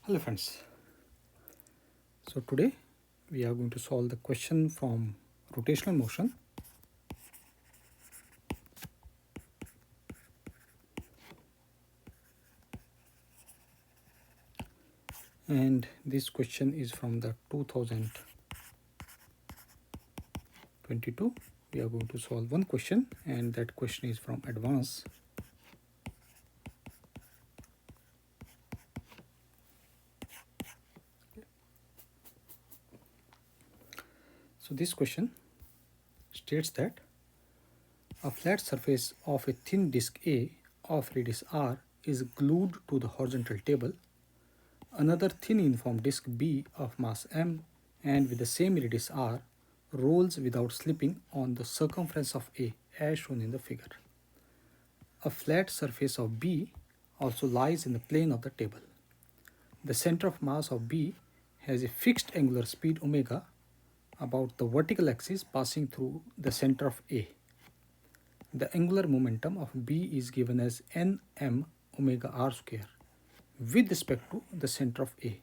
Hello friends. So today we are going to solve the question from rotational motion. And this question is from the 2022. We are going to solve one question, and that question is from advanced. So this question states that a flat surface of a thin disk A of radius r is glued to the horizontal table. Another thin uniform disk B of mass m and with the same radius r rolls without slipping on the circumference of A as shown in the figure. A flat surface of B also lies in the plane of the table. The center of mass of B has a fixed angular speed omega about the vertical axis passing through the center of A. The angular momentum of B is given as nm omega r square with respect to the center of A.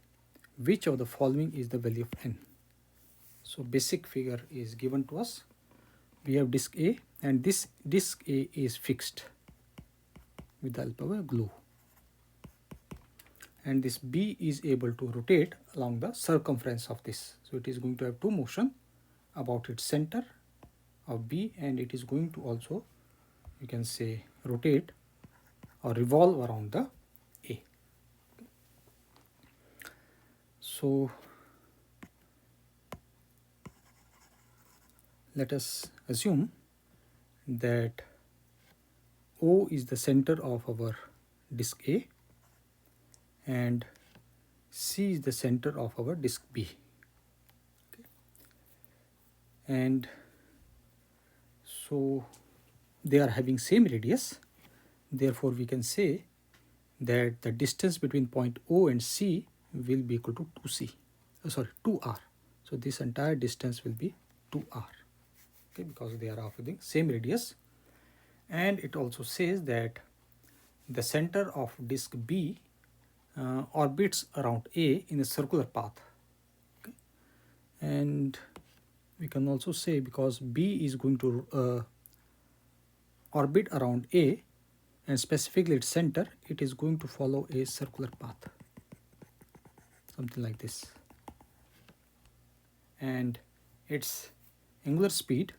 Which of the following is the value of n? So basic figure is given to us. We have disk A, and this disk A is fixed with the help of a glue. And this B is able to rotate along the circumference of this. So it is going to have two motion about its center of B, and it is going to also, you can say, rotate or revolve around the A. So let us assume that O is the center of our disk A and C is the center of our disk B. Okay. And so they are having same radius, therefore we can say that the distance between point O and C will be equal to 2r. So this entire distance will be 2r, okay, because they are having same radius. And it also says that the center of disk B orbits around A in a circular path. Okay. And we can also say, because B is going to orbit around A and specifically its center, it is going to follow a circular path, something like this. And its angular speed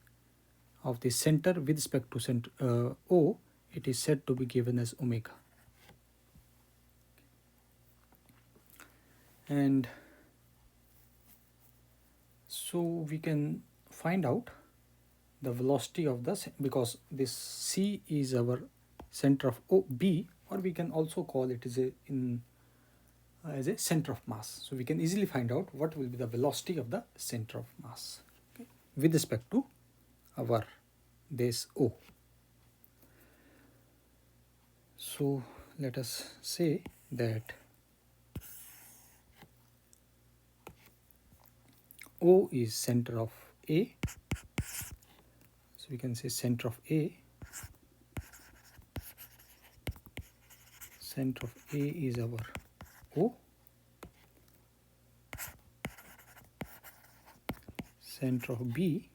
of the center with respect to center O, it is said to be given as omega. And so we can find out the velocity of the, because this C is our center of B, or we can also call it as a center of mass. So we can easily find out what will be the velocity of the center of mass, okay, with respect to our this O. So let us say that O is center of A. So we can say center of A. Center of A is our O. Center of B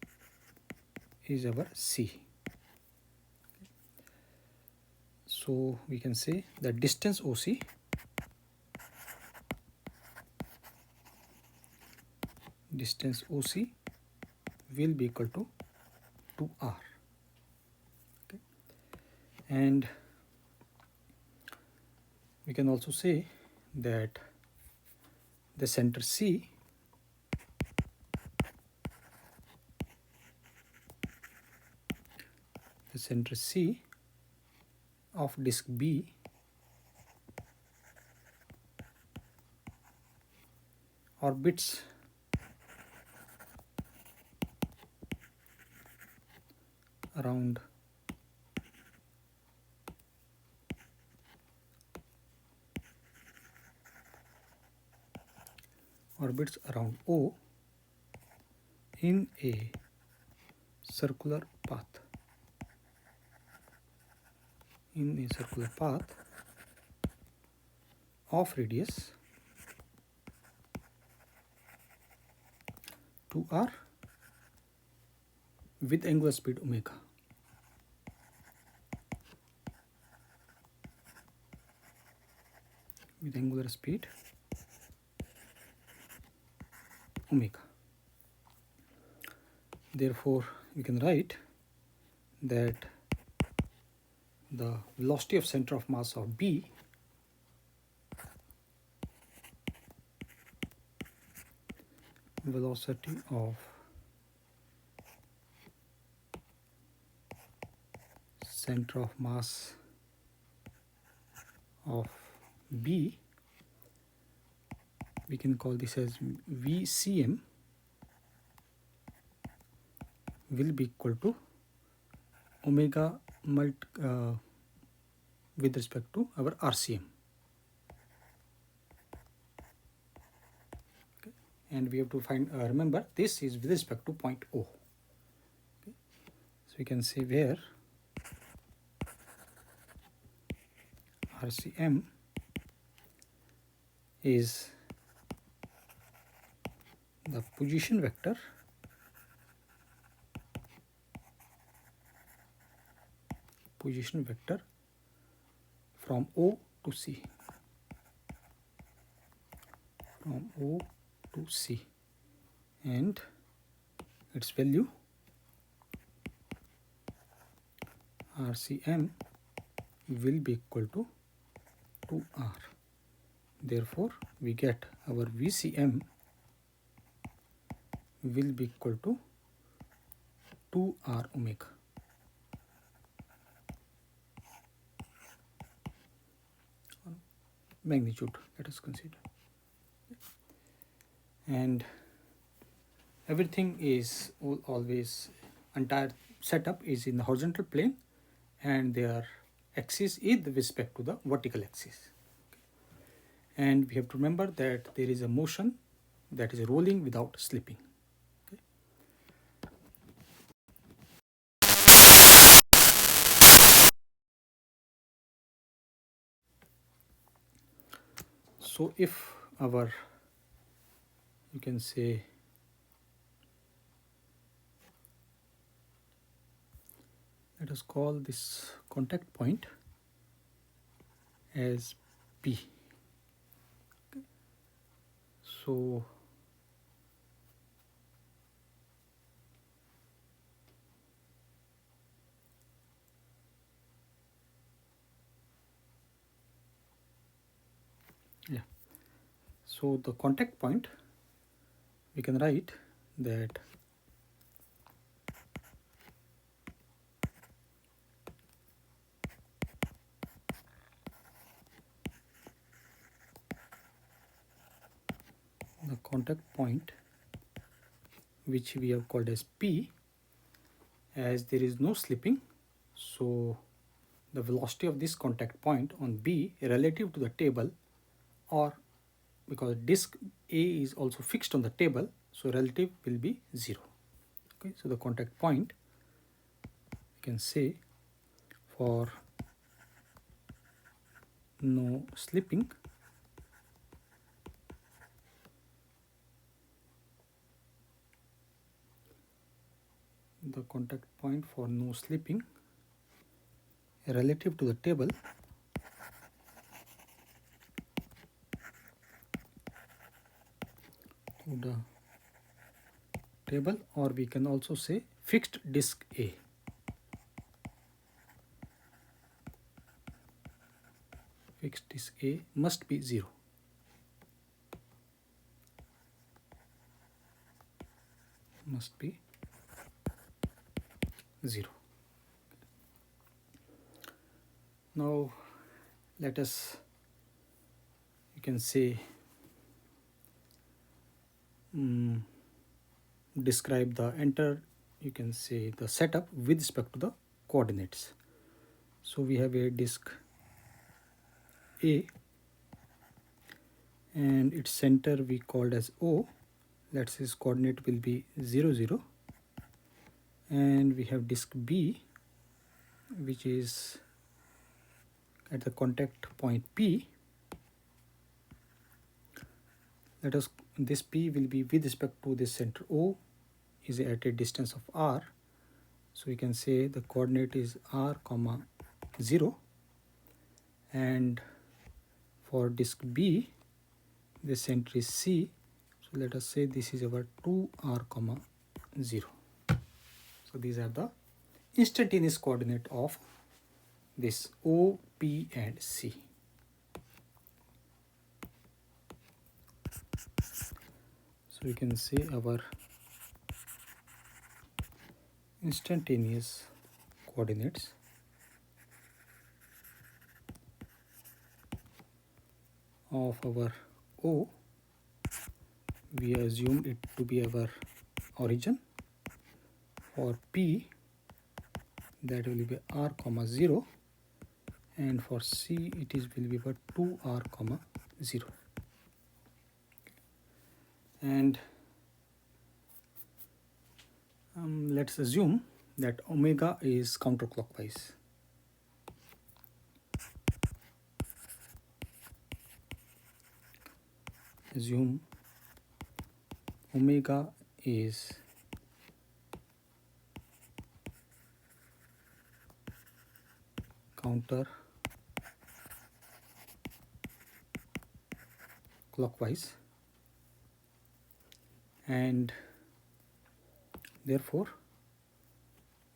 is our C. So we can say the distance OC will be equal to 2r. Okay. And we can also say that the center C of disk B orbits around O in a circular path. Of radius 2r with angular speed omega. With angular speed omega. Therefore, we can write that the velocity of center of mass of B velocity of center of mass of B, we can call this as VCM, will be equal to omega with respect to our RCM. Okay. And we have to find, remember, this is with respect to point O. Okay. So we can say where RCM is the position vector from O to C, from O to C, and its value RCM will be equal to 2R. Therefore, we get our VCM will be equal to 2R omega. Magnitude, let us consider. And everything is always, entire setup is in the horizontal plane, and their axis is with respect to the vertical axis. And we have to remember that there is a motion that is rolling without slipping. Okay. So if our, you can say, let us call this contact point as P. Okay. So yeah, so the contact point, we can write that the contact point, which we have called as P, as there is no slipping, so the velocity of this contact point on B relative to the table, or because disk A is also fixed on the table, so relative will be 0. Okay, so the contact point, we can say, for no slipping, the contact point for no slipping relative to the table or we can also say fixed disk A. Fixed disk A must be 0. Must be 0. Now let us, you can say, describe the you can say the setup with respect to the coordinates. So we have a disk A, and its center we called as O. Let's say its coordinate will be 0, 0. And we have disk B, which is at the contact point P. let us, this P will be with respect to this center O is at a distance of r. So we can say the coordinate is r comma 0, and for disk B the center is C. So let us say this is our 2r comma 0. So these are the instantaneous coordinate of this O, P and C. So we can say our instantaneous coordinates of our O, we assume it to be our origin. For P, that will be r comma 0, and for C it is will be about 2r comma 0. And let's assume that omega is counterclockwise. Assume omega is counterclockwise, and therefore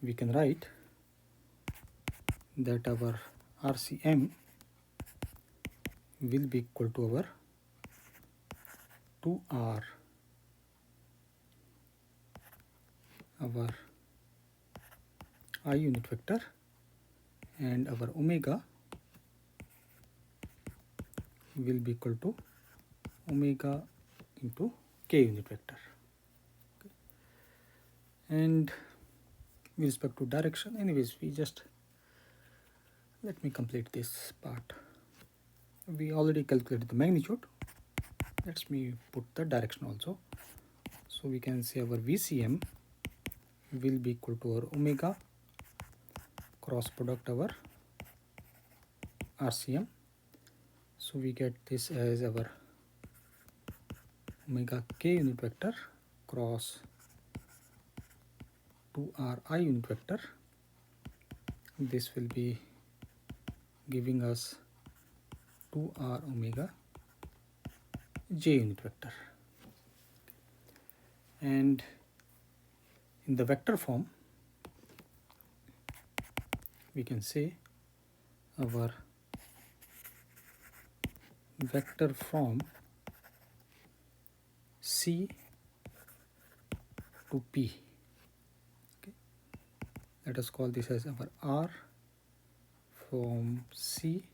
we can write that our RCM will be equal to our 2r, our I unit vector, and our omega will be equal to omega into k unit vector. Okay. And with respect to direction, anyways, we just, let me complete this part. We already calculated the magnitude. Let me put the direction also. So we can say our VCM will be equal to our omega cross product our RCM. So we get this as our omega k unit vector cross 2r unit vector. This will be giving us 2r omega j unit vector. And in the vector form, we can say our vector from C to P. Okay. Let us call this as our R from C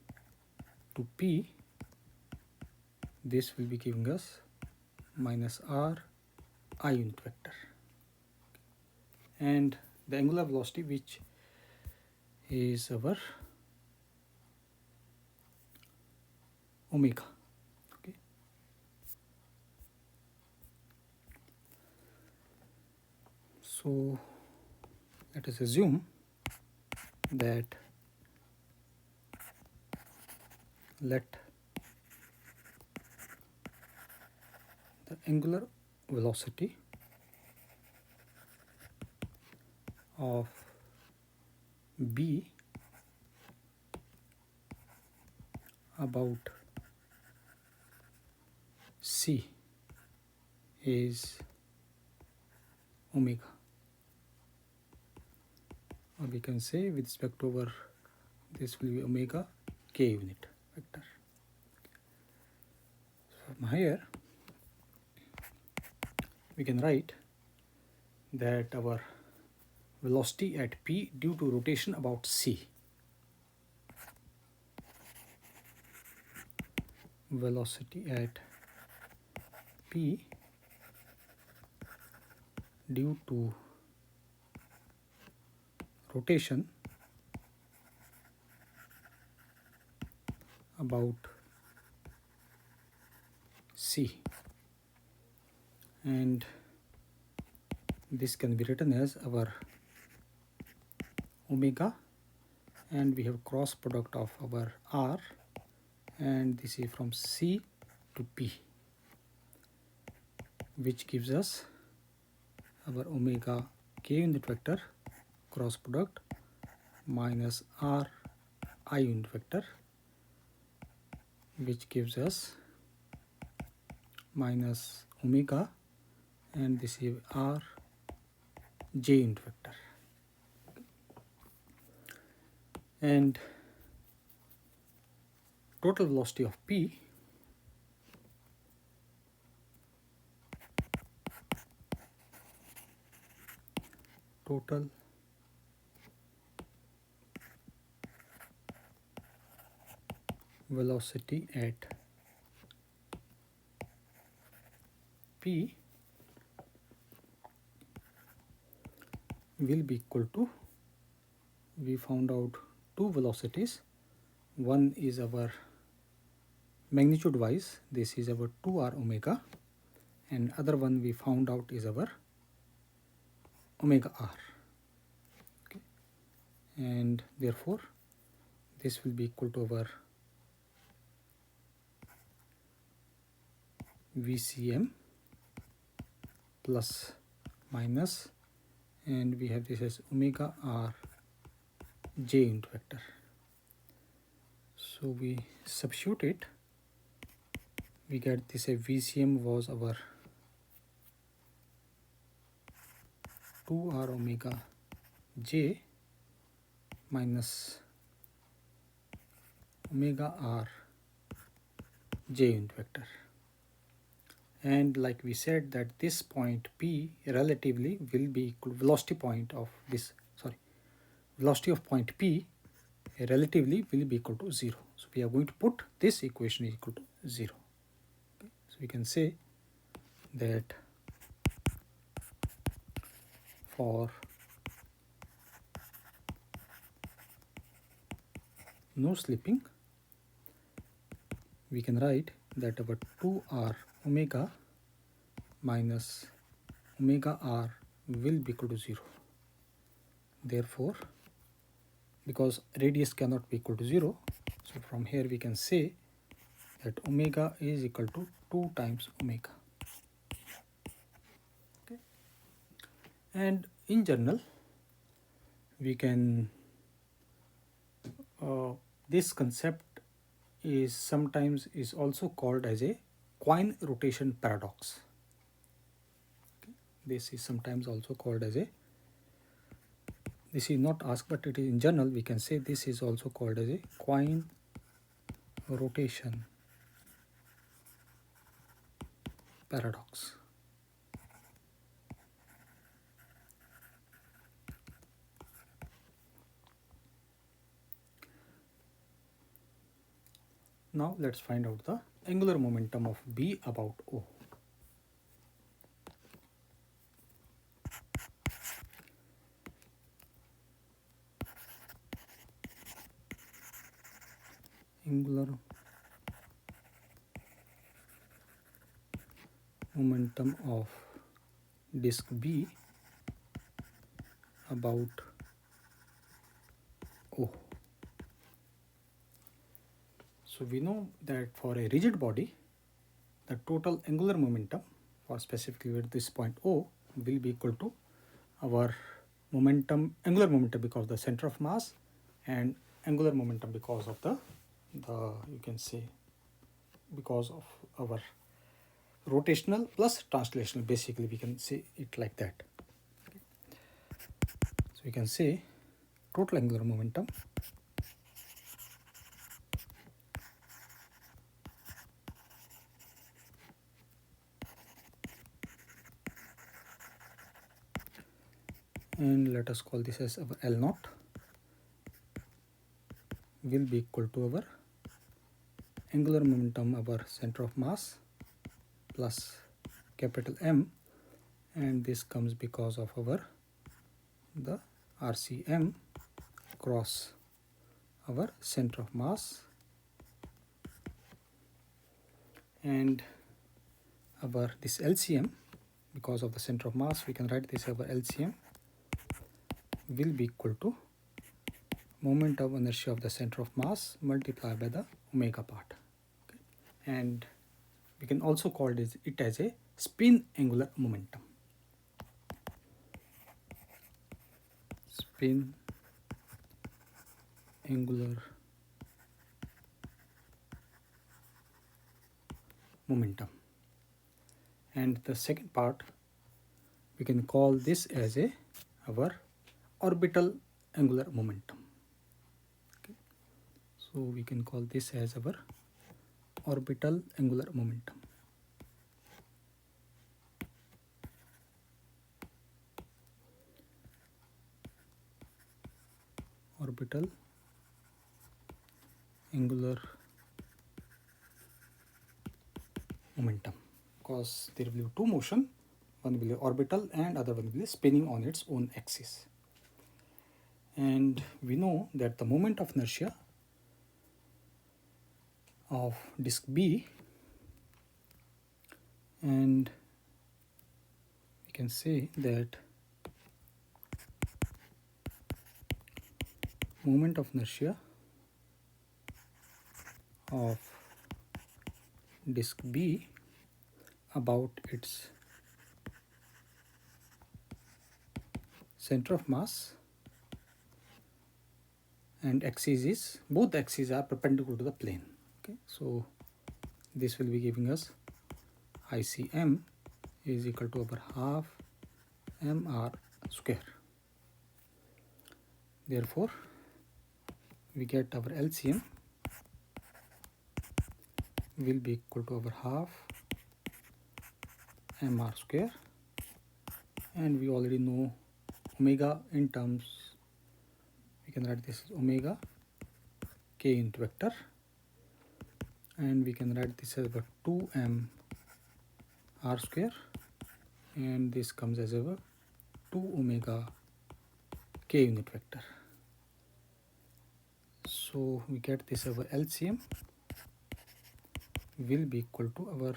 to P. This will be giving us minus R I unit vector. And the angular velocity, which is our omega. Okay. So let us assume that let the angular velocity of B about C is omega, or we can say with respect to our, this will be omega k unit vector. From here we can write that our velocity at P due to rotation about C, velocity at P due to rotation about C, and this can be written as our omega, and we have cross product of our R, and this is from C to P. which gives us our omega k unit vector cross product minus r I unit vector, which gives us minus omega, and this is r j unit vector. And total velocity of p total velocity at p will be equal to, we found out two velocities. One is our magnitude wise, this is our 2r omega, and other one we found out is our omega r. Okay. And therefore this will be equal to our VCM plus minus, and we have this as omega r j unit vector. So we substitute it, we get this a VCM was our 2r omega j minus omega r j unit vector. And like we said that this point P relatively will be equal, velocity point of this, velocity of point P relatively will be equal to 0. So we are going to put this equation is equal to 0. Okay. So we can say that for no slipping, we can write that our 2r omega minus omega r will be equal to 0. Therefore, because radius cannot be equal to 0, so from here we can say that omega is equal to 2 times omega. Okay. And in general, we can, this concept is sometimes is also called as a coin rotation paradox. Okay. This is sometimes also called as a, this is not asked, but it is in general we can say this is also called as a coin rotation paradox. Now let's find out the angular momentum of B about O. Angular momentum of disk B about O. So we know that for a rigid body, the total angular momentum for specifically at this point O will be equal to our momentum, angular momentum because of the center of mass, and angular momentum because of the you can say because of our rotational plus translational, basically we can say it like that. Okay. So we can say total angular momentum and let us call this as our L naught will be equal to our angular momentum our center of mass plus capital M, and this comes because of our the RCM cross our center of mass, and our this LCM because of the center of mass we can write this our LCM will be equal to moment of inertia of the center of mass multiplied by the omega part. Okay. And We can also call it as a spin angular momentum. Spin angular momentum. And the second part, we can call this as our orbital angular momentum. Okay. So we can call this as our orbital angular momentum. Orbital angular momentum, because there will be two motion, one will be orbital and other one will be spinning on its own axis. And we know that the moment of inertia of disk B, and we can say that moment of inertia of disk B about its center of mass and axis is, both axes are perpendicular to the plane. Okay, so this will be giving us ICM is equal to over half mr square. Therefore, we get our LCM will be equal to over half mr square, and we already know omega in terms, we can write this as omega k unit vector, and we can write this as about 2m r square, and this comes as over 2 omega k unit vector. So we get this, our LCM will be equal to our,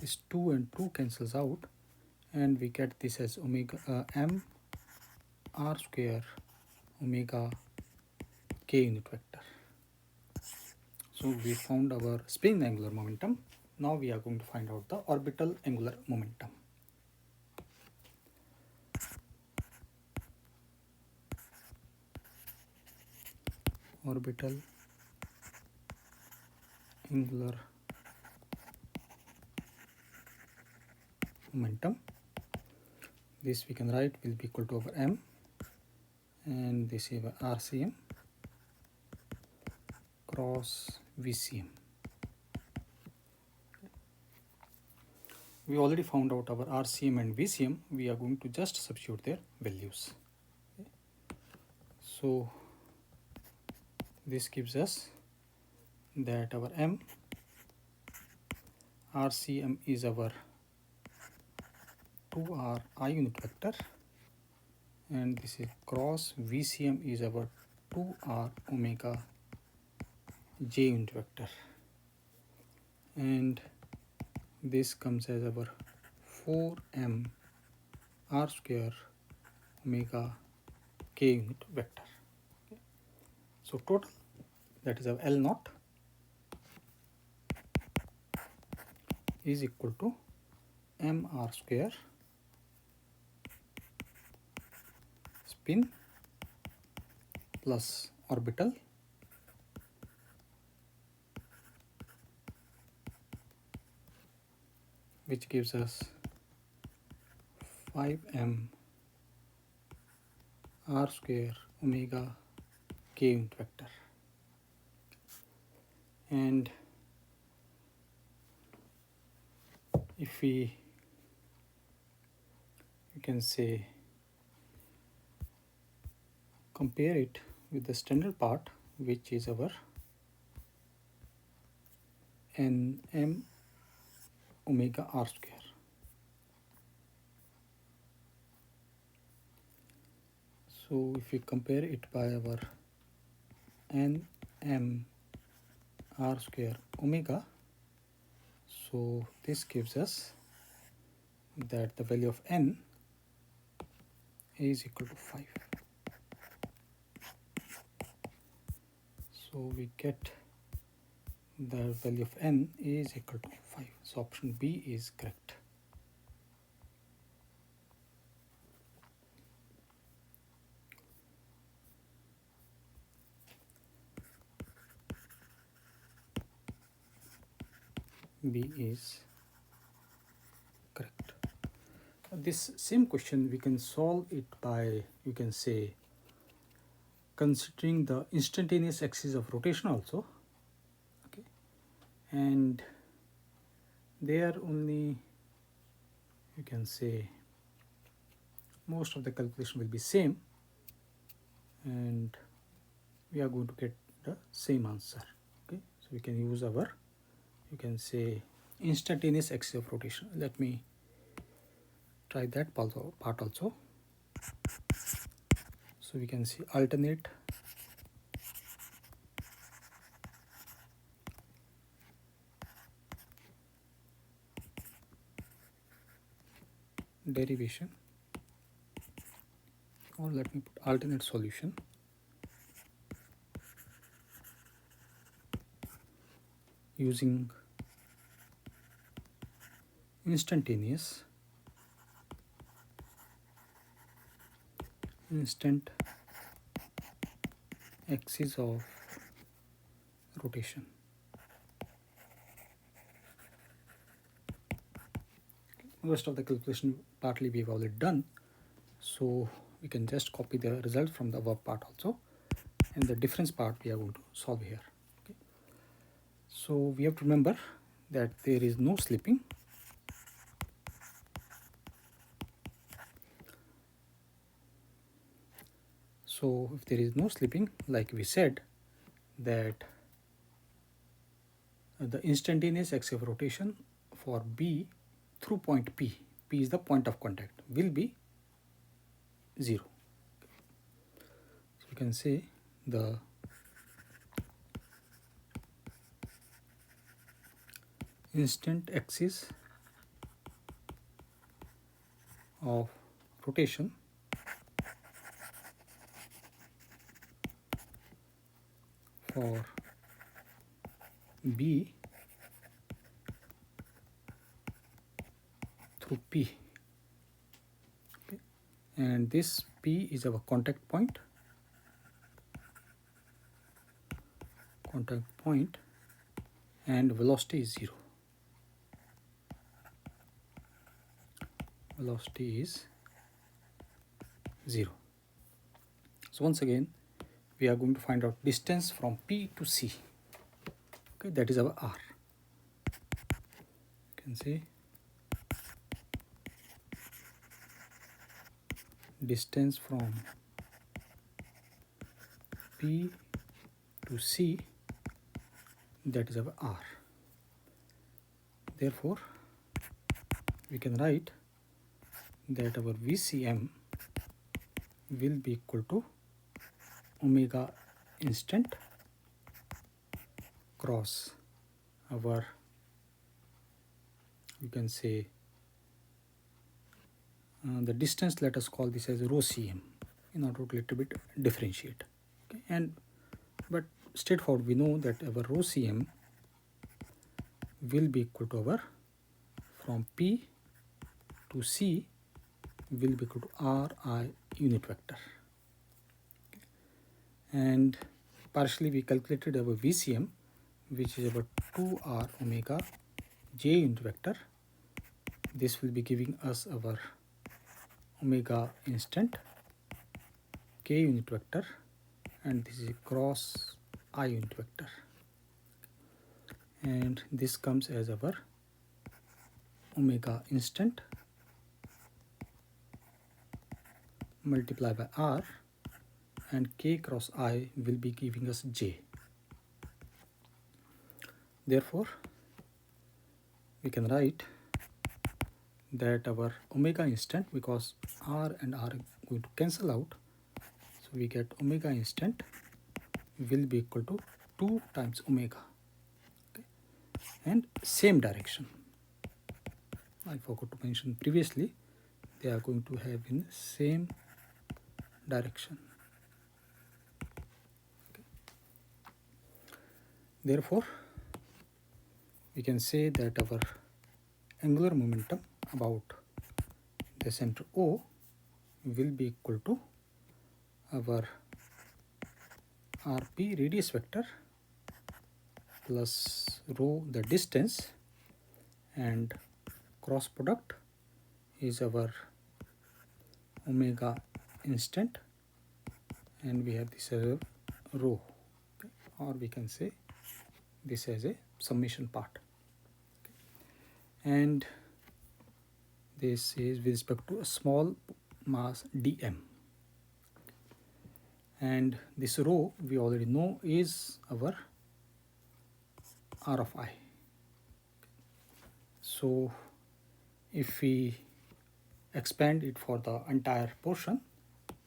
this 2 and 2 cancels out, and we get this as omega m r square omega k unit vector. So we found our spin angular momentum. Now we are going to find out the orbital angular momentum. Orbital angular momentum, this we can write will be equal to over m, and this is our RCM cross VCM. We already found out our RCM and VCM. We are going to just substitute their values. Okay. So this gives us that our M, RCM is our 2r I unit vector, and this is cross VCM is our 2r omega j unit vector, and this comes as our 4m r square omega k unit vector. Okay. So total, that is our L naught, is equal to mr square spin plus orbital which gives us 5m r square omega k unit vector. And if you can say compare it with the standard part, which is our nm omega r square. So if we compare it by our nm r square omega, so this gives us that the value of n is equal to 5. So we get the value of n is equal to 5. So option B is correct. B is correct. This same question we can solve it by, you can say, considering the instantaneous axis of rotation also. Okay, and there only, you can say, most of the calculation will be same, and we are going to get the same answer. Okay, so we can use our, you can say, instantaneous axis of rotation. Let me try that part also. So we can see alternate derivation, or let me put alternate solution using instantaneous instant axis of rotation. Most of the calculation partly we have already done, so we can just copy the result from the above part also, and the difference part we are going to solve here. Okay, so we have to remember that there is no slipping. So if there is no slipping, like we said, that the instantaneous axis of rotation for B through point P is the point of contact, will be 0. So you can say the instant axis of rotation for B through P. Okay, and this P is our contact point, and velocity is 0. Velocity is 0. So once again, we are going to find out distance from P to C. Okay, that is our R. You can say distance from P to C, that is our R. Therefore, we can write that our VCM will be equal to omega instant cross our, you can say, the distance, let us call this as rho cm in order to little bit differentiate. Okay, but straightforward, we know that our rho cm will be equal to our, from P to C will be equal to Ri unit vector. Okay, and partially we calculated our VCM, which is about 2R omega j unit vector. This will be giving us our omega instant k unit vector, and this is cross I unit vector, and this comes as our omega instant multiplied by R, and k cross I will be giving us j. Therefore, we can write that our omega instant, because R and R are going to cancel out, so we get omega instant will be equal to 2 times omega. Okay, and same direction. I forgot to mention previously, they are going to have in same direction. Okay. Therefore, we can say that our angular momentum about the center O will be equal to our rp radius vector plus rho the distance, and cross product is our omega instant, and we have this as a rho, okay, or we can say this as a summation part, okay. And this is with respect to a small mass dm, and this rho we already know is our r of I. So if we expand it for the entire portion,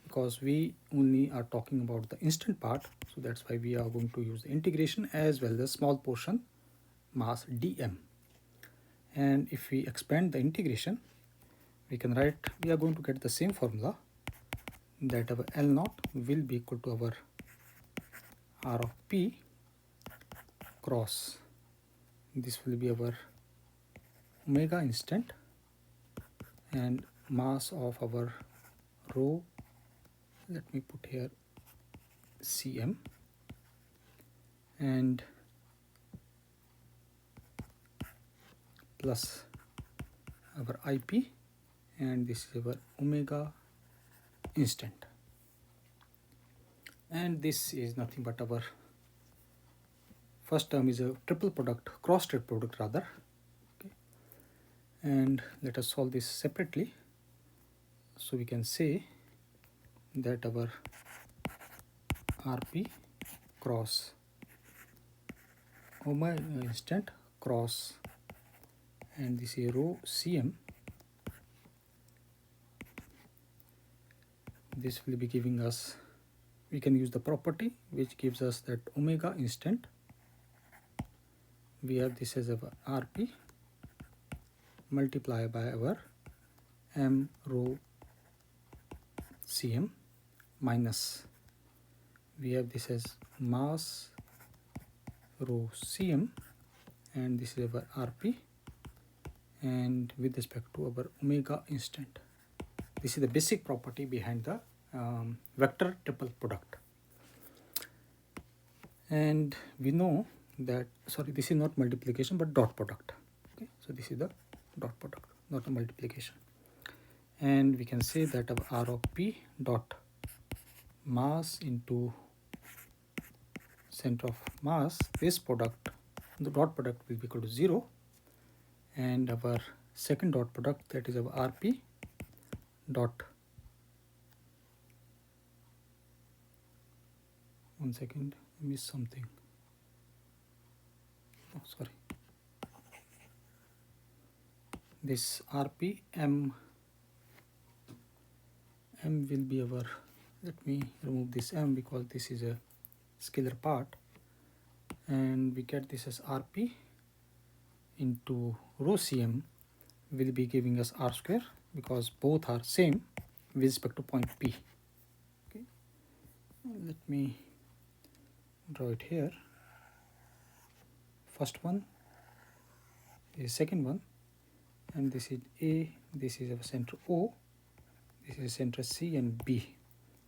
because we only are talking about the instant part, so that's why we are going to use the integration as well as small portion mass dm. And if we expand the integration, we can write, we are going to get the same formula, that our L naught will be equal to our R of P cross, this will be our omega instant, and mass of our rho, let me put here Cm, and plus our Ip, and this is our omega instant, and this is nothing but our first term is a triple product, cross triple product rather, okay. And let us solve this separately. So we can say that our rp cross omega instant cross, and this is rho Cm, this will be giving us, we can use the property which gives us that omega instant, we have this as our rp multiplied by our m rho Cm minus, we have this as mass rho Cm, and this is our rp, and with respect to our omega instant. This is the basic property behind the vector triple product. And we know that, sorry, this is not multiplication but dot product, okay. So this is the dot product, not a multiplication, and we can say that our R of P dot mass into center of mass, this product, the dot product will be equal to 0, and our second dot product, that is our rp dot, one second, I missed something, oh sorry, this rp m will be our, let me remove this m because this is a scalar part, and we get this as rp into rho Cm will be giving us r square, because both are same with respect to point P, okay. Let me draw it here, first one is second one, and this is A, this is our center O, this is center C and B,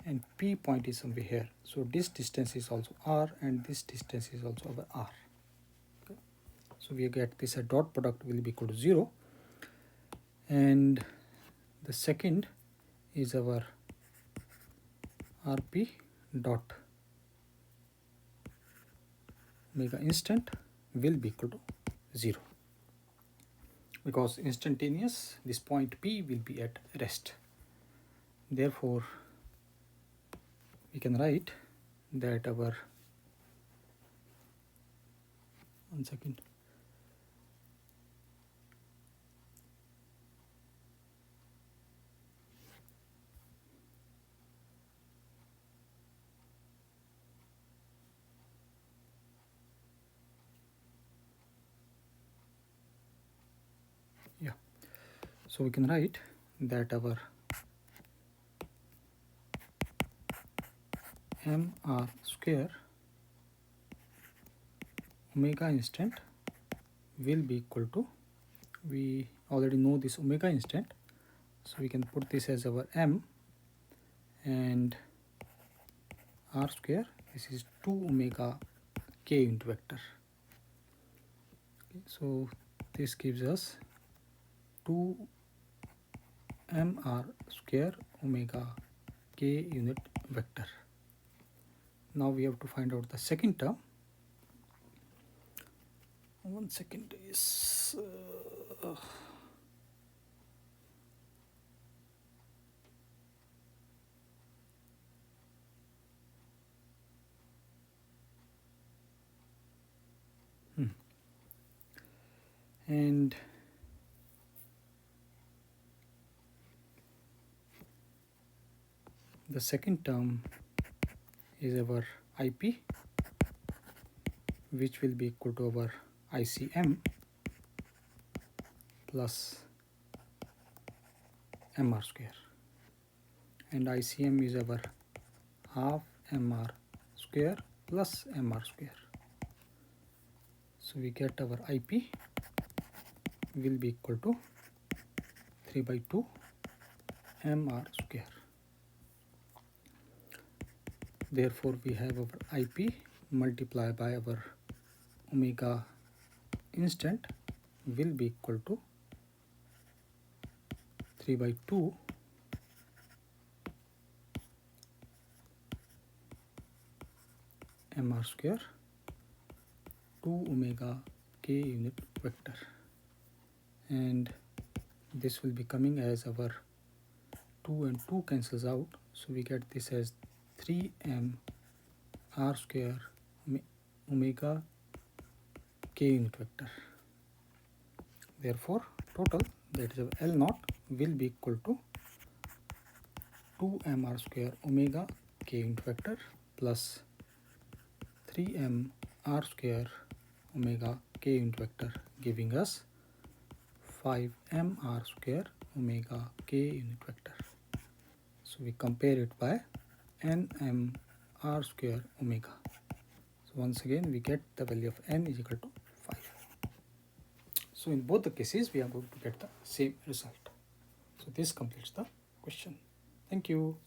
and P point is somewhere here, so this distance is also R, and this distance is also our R, okay. So we get this a dot product will be equal to 0, and the second is our rp dot omega instant will be equal to 0, because instantaneous this point P will be at rest. Therefore we can write that our, one second, yeah, so we can write that our mr square omega instant will be equal to, we already know this omega instant, so we can put this as our m, and r square, this is 2 omega k unit vector. Okay, so this gives us 2 mr square omega k unit vector. Now we have to find out the second term. 1 second is and the second term is our IP, which will be equal to our ICM plus mr square, and ICM is our half mr square plus mr square. So we get our IP will be equal to 3 by 2 mr square. Therefore we have our IP multiplied by our omega instant will be equal to 3 by 2 mr square 2 omega k unit vector, and this will be coming as our 2 and 2 cancels out, so we get this as 3m r square omega k unit vector. Therefore total, that is our L naught, will be equal to 2m r square omega k unit vector plus 3m r square omega k unit vector, giving us 5m r square omega k unit vector. So we compare it by nm r square omega. So once again we get the value of n is equal to 5. So in both the cases we are going to get the same result. So this completes the question. Thank you.